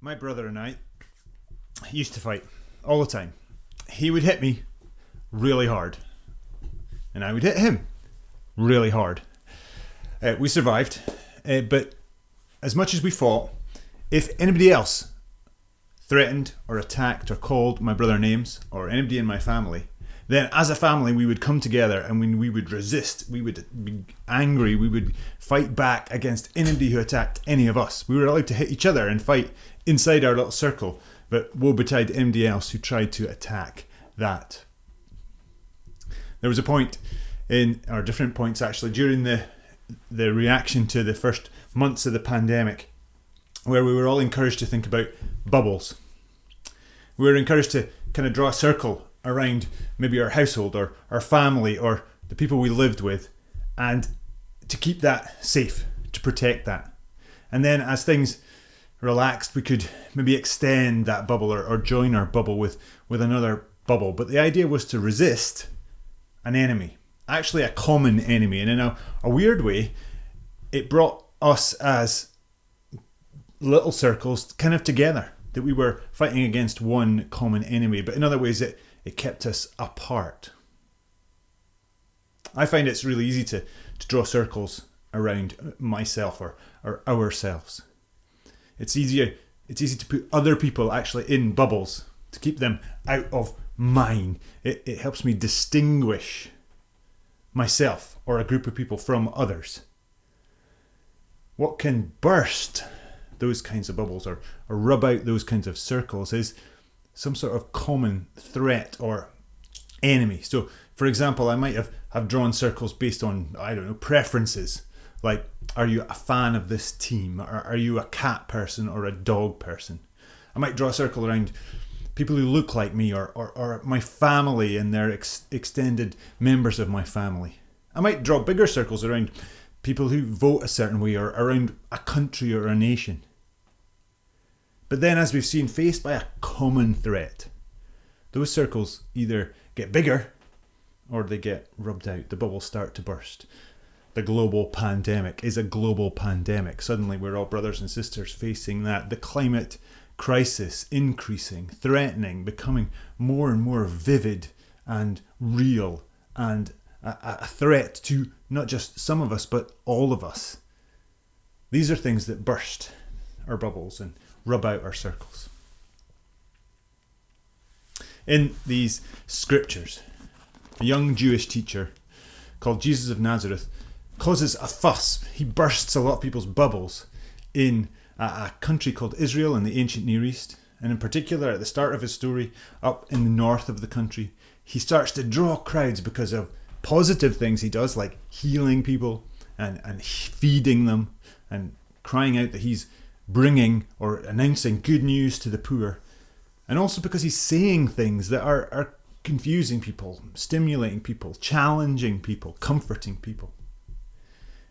My brother and I used to fight all the time. He would hit me really hard, and I would hit him really hard. We survived, but as much as we fought, if anybody else threatened or attacked or called my brother names, or anybody in my family, then as a family we would come together and we would resist, we would be angry, we would fight back against anybody who attacked any of us. We were allowed to hit each other and fight inside our little circle, but woe betide anybody else who tried to attack that. There was a point or different points actually, during the reaction to the first months of the pandemic, where we were all encouraged to think about bubbles. We were encouraged to kind of draw a circle around maybe our household or our family or the people we lived with, and to keep that safe, to protect that. And then as things relaxed, we could maybe extend that bubble or join our bubble with another bubble. But the idea was to resist an enemy, actually a common enemy. And in a weird way, it brought us as little circles kind of together, that we were fighting against one common enemy. But in other ways, it kept us apart. I find it's really easy to draw circles around myself or ourselves. It's easy to put other people actually in bubbles, to keep them out of mine. It helps me distinguish myself or a group of people from others. What can burst those kinds of bubbles or rub out those kinds of circles is some sort of common threat or enemy. So, for example, I might have drawn circles based on, preferences. Like, are you a fan of this team? Or are you a cat person or a dog person? I might draw a circle around people who look like me or my family and their extended members of my family. I might draw bigger circles around people who vote a certain way or around a country or a nation. But then, as we've seen, faced by a common threat, those circles either get bigger or they get rubbed out. The bubbles start to burst. The global pandemic is a global pandemic. Suddenly we're all brothers and sisters facing that. The climate crisis increasing, threatening, becoming more and more vivid and real, and a threat to not just some of us but all of us. These are things that burst our bubbles and rub out our circles. In these scriptures, a young Jewish teacher called Jesus of Nazareth causes a fuss. He bursts a lot of people's bubbles in a country called Israel in the ancient Near East. And in particular, at the start of his story, up in the north of the country, he starts to draw crowds because of positive things he does, like healing people and feeding them and crying out that he's bringing or announcing good news to the poor. And also because he's saying things that are confusing people, stimulating people, challenging people, comforting people.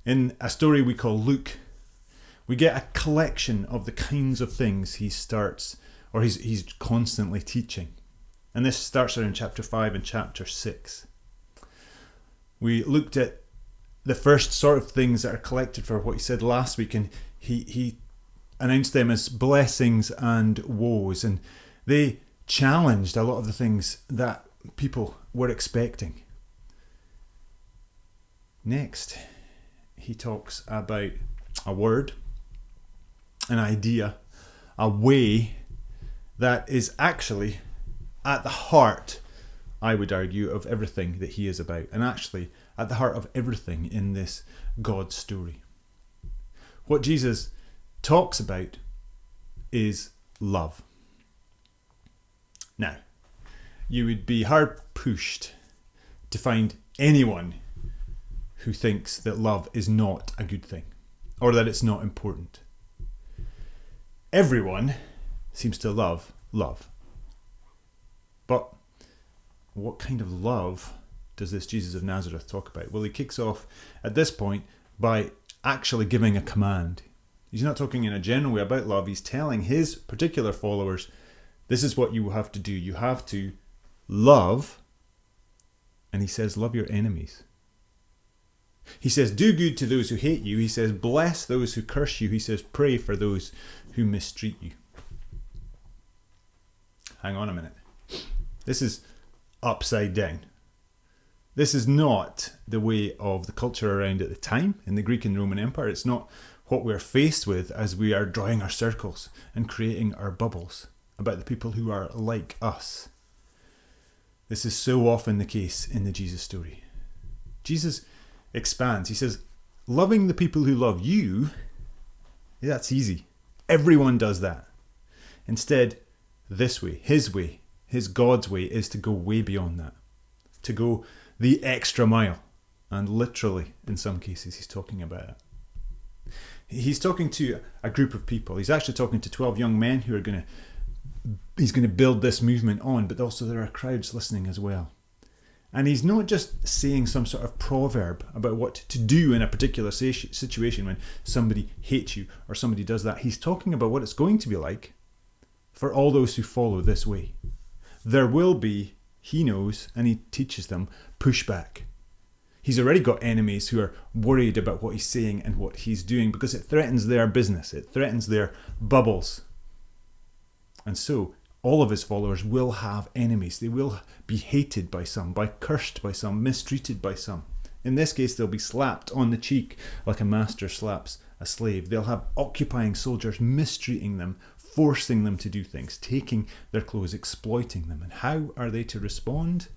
In a story we call Luke, we get a collection of the kinds of things he starts, or he's constantly teaching. And this starts around chapter 5 and chapter 6. We looked at the first sort of things that are collected for what he said last week, and he announced them as blessings and woes, and they challenged a lot of the things that people were expecting. Next, he talks about a word, an idea, a way that is actually at the heart, I would argue, of everything that he is about, and actually at the heart of everything in this God story. What Jesus talks about is love. Now, you would be hard pushed to find anyone who thinks that love is not a good thing or that it's not important. Everyone seems to love love. But what kind of love does this Jesus of Nazareth talk about? Well, he kicks off at this point by actually giving a command. He's not talking in a general way about love. He's telling his particular followers, this is what you have to do. You have to love. And he says, love your enemies. He says, do good to those who hate you. He says, bless those who curse you. He says, pray for those who mistreat you. hang on a minute. This is upside down. This is not the way of the culture around at the time in the Greek and Roman Empire. It's not what we're faced with as we are drawing our circles and creating our bubbles about the people who are like us. This is so often the case in the Jesus story. Jesus expands. He says, loving the people who love you, that's easy. Everyone does that. Instead, this way, his God's way, is to go way beyond that. To go the extra mile. And literally, in some cases, he's talking about it. He's talking to a group of people. He's actually talking to 12 young men who are he's going to build this movement on, but also there are crowds listening as well. And he's not just saying some sort of proverb about what to do in a particular situation when somebody hates you or somebody does that. He's talking about what it's going to be like for all those who follow this way. There will be, he knows, and he teaches them, pushback. He's already got enemies who are worried about what he's saying and what he's doing because it threatens their business. It threatens their bubbles. And so all of his followers will have enemies. They will be hated by some, cursed by some, mistreated by some. In this case, they'll be slapped on the cheek like a master slaps a slave. They'll have occupying soldiers mistreating them, forcing them to do things, taking their clothes, exploiting them. And how are they to respond?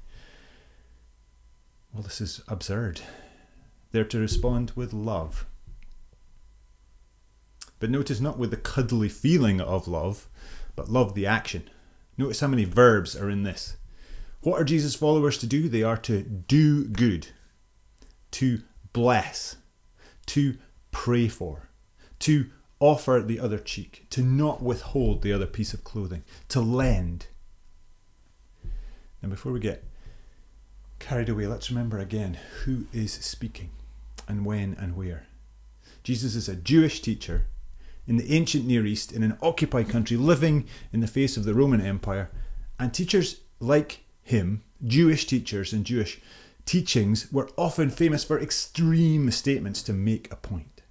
Well, this is absurd. They're to respond with love. But notice not with the cuddly feeling of love, but love the action. Notice how many verbs are in this. What are Jesus' followers to do? They are to do good, to bless, to pray for, to offer the other cheek, to not withhold the other piece of clothing, to lend. Now, before we get carried away, let's remember again who is speaking and when and where. Jesus is a Jewish teacher in the ancient Near East, in an occupied country, living in the face of the Roman Empire, and teachers like him, Jewish teachers and Jewish teachings, were often famous for extreme statements to make a point.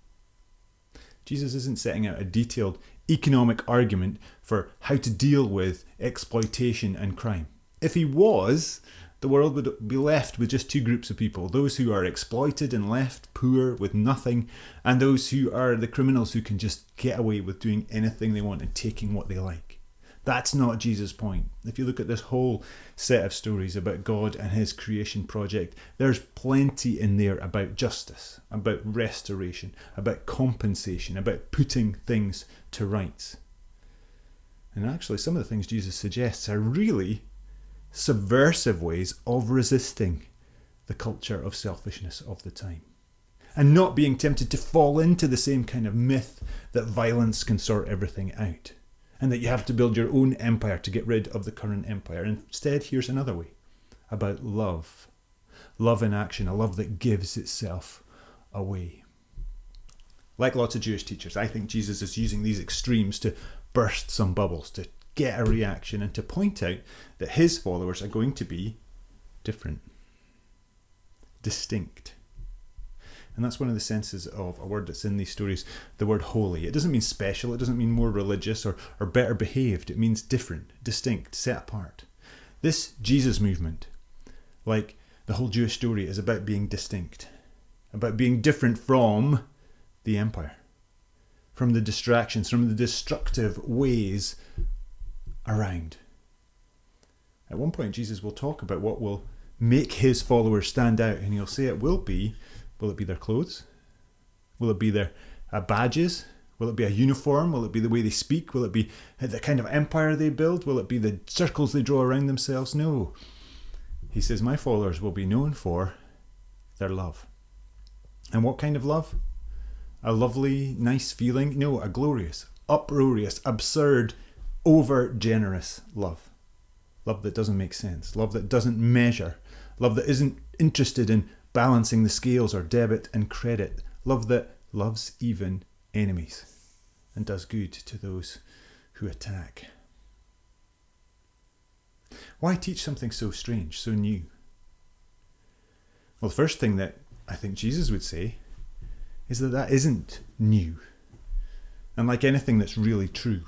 Jesus isn't setting out a detailed economic argument for how to deal with exploitation and crime. If he was, the world would be left with just two groups of people, those who are exploited and left poor with nothing, and those who are the criminals who can just get away with doing anything they want and taking what they like. That's not Jesus' point. If you look at this whole set of stories about God and his creation project, there's plenty in there about justice, about restoration, about compensation, about putting things to rights. And actually, some of the things Jesus suggests are really subversive ways of resisting the culture of selfishness of the time and not being tempted to fall into the same kind of myth that violence can sort everything out and that you have to build your own empire to get rid of the current empire. Instead, here's another way about love in action, a love that gives itself away. Like lots of Jewish teachers, I think Jesus is using these extremes to burst some bubbles, to get a reaction and to point out that his followers are going to be different, distinct. And that's one of the senses of a word that's in these stories, the word holy. It doesn't mean special, it doesn't mean more religious or better behaved. It means different, distinct, set apart. This Jesus movement, like the whole Jewish story, is about being distinct, about being different from the empire, from the distractions, from the destructive ways around. At one point, Jesus will talk about what will make his followers stand out, and he'll say will it be their clothes? Will it be their badges? Will it be a uniform? Will it be the way they speak? Will it be the kind of empire they build? Will it be the circles they draw around themselves? No. He says, my followers will be known for their love. And what kind of love? A lovely, nice feeling? No, a glorious, uproarious, absurd, over-generous love. Love that doesn't make sense. Love that doesn't measure. Love that isn't interested in balancing the scales or debit and credit. Love that loves even enemies and does good to those who attack. Why teach something so strange, so new? Well, the first thing that I think Jesus would say is that isn't new. And like anything that's really true,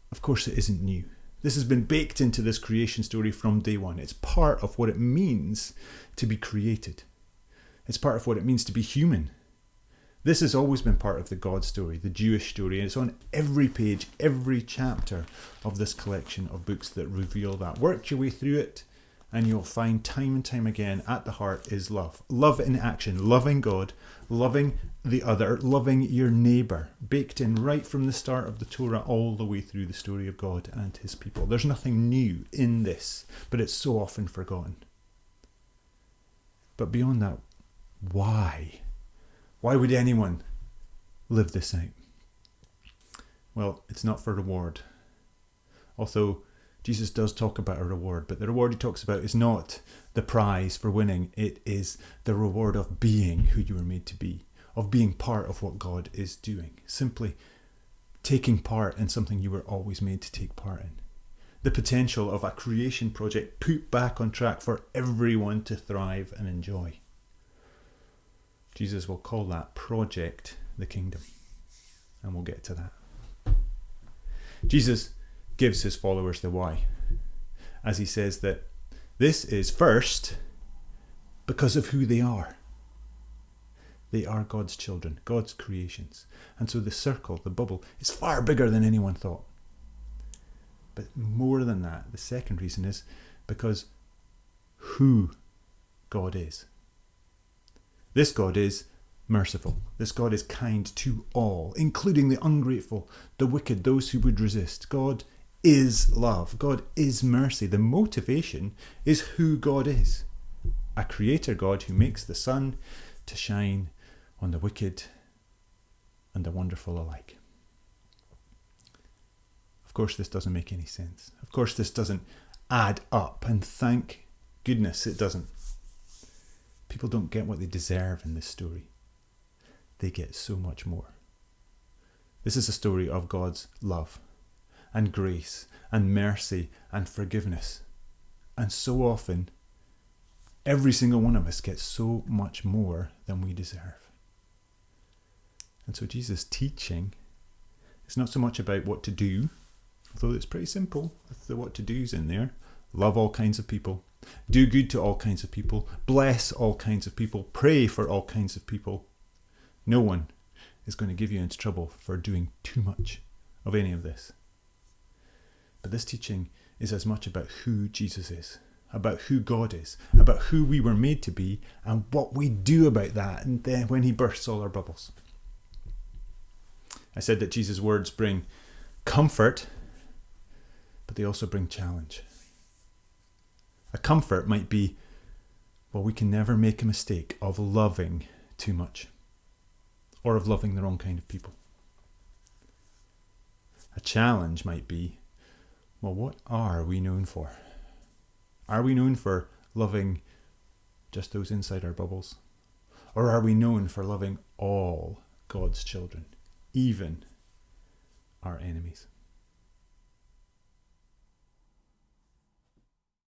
of course it isn't new. This has been baked into this creation story from day one. It's part of what it means to be created. It's part of what it means to be human. This has always been part of the God story, the Jewish story, and it's on every page, every chapter of this collection of books that reveal that. Work your way through it, and you'll find time and time again at the heart is love. Love in action, loving God, loving the other, loving your neighbour, baked in right from the start of the Torah all the way through the story of God and his people. There's nothing new in this, but it's so often forgotten. But beyond that, why? Why would anyone live this out? Well, it's not for reward. Although Jesus does talk about a reward, but the reward he talks about is not the prize for winning. It is the reward of being who you were made to be, of being part of what God is doing. Simply taking part in something you were always made to take part in. The potential of a creation project put back on track for everyone to thrive and enjoy. Jesus will call that project the kingdom. And we'll get to that. Jesus gives his followers the why, as he says that this is first because of who they are. They are God's children, God's creations. And so the circle, the bubble, is far bigger than anyone thought. But more than that, the second reason is because who God is. This God is merciful. This God is kind to all, including the ungrateful, the wicked, those who would resist. God is love. God is mercy. The motivation is who God is. A creator God who makes the sun to shine on the wicked and the wonderful alike. Of course, this doesn't make any sense. Of course, this doesn't add up, and thank goodness it doesn't. People don't get what they deserve in this story. They get so much more. This is a story of God's love and grace and mercy and forgiveness. And so often, every single one of us gets so much more than we deserve. And so Jesus' teaching is not so much about what to do, although it's pretty simple with the what to do's in there. Love all kinds of people. Do good to all kinds of people. Bless all kinds of people. Pray for all kinds of people. No one is going to give you into trouble for doing too much of any of this. But this teaching is as much about who Jesus is, about who God is, about who we were made to be, and what we do about that, and then when he bursts all our bubbles. I said that Jesus' words bring comfort, but they also bring challenge. A comfort might be, well, we can never make a mistake of loving too much, or of loving the wrong kind of people. A challenge might be, well, what are we known for? Are we known for loving just those inside our bubbles? Or are we known for loving all God's children, even our enemies?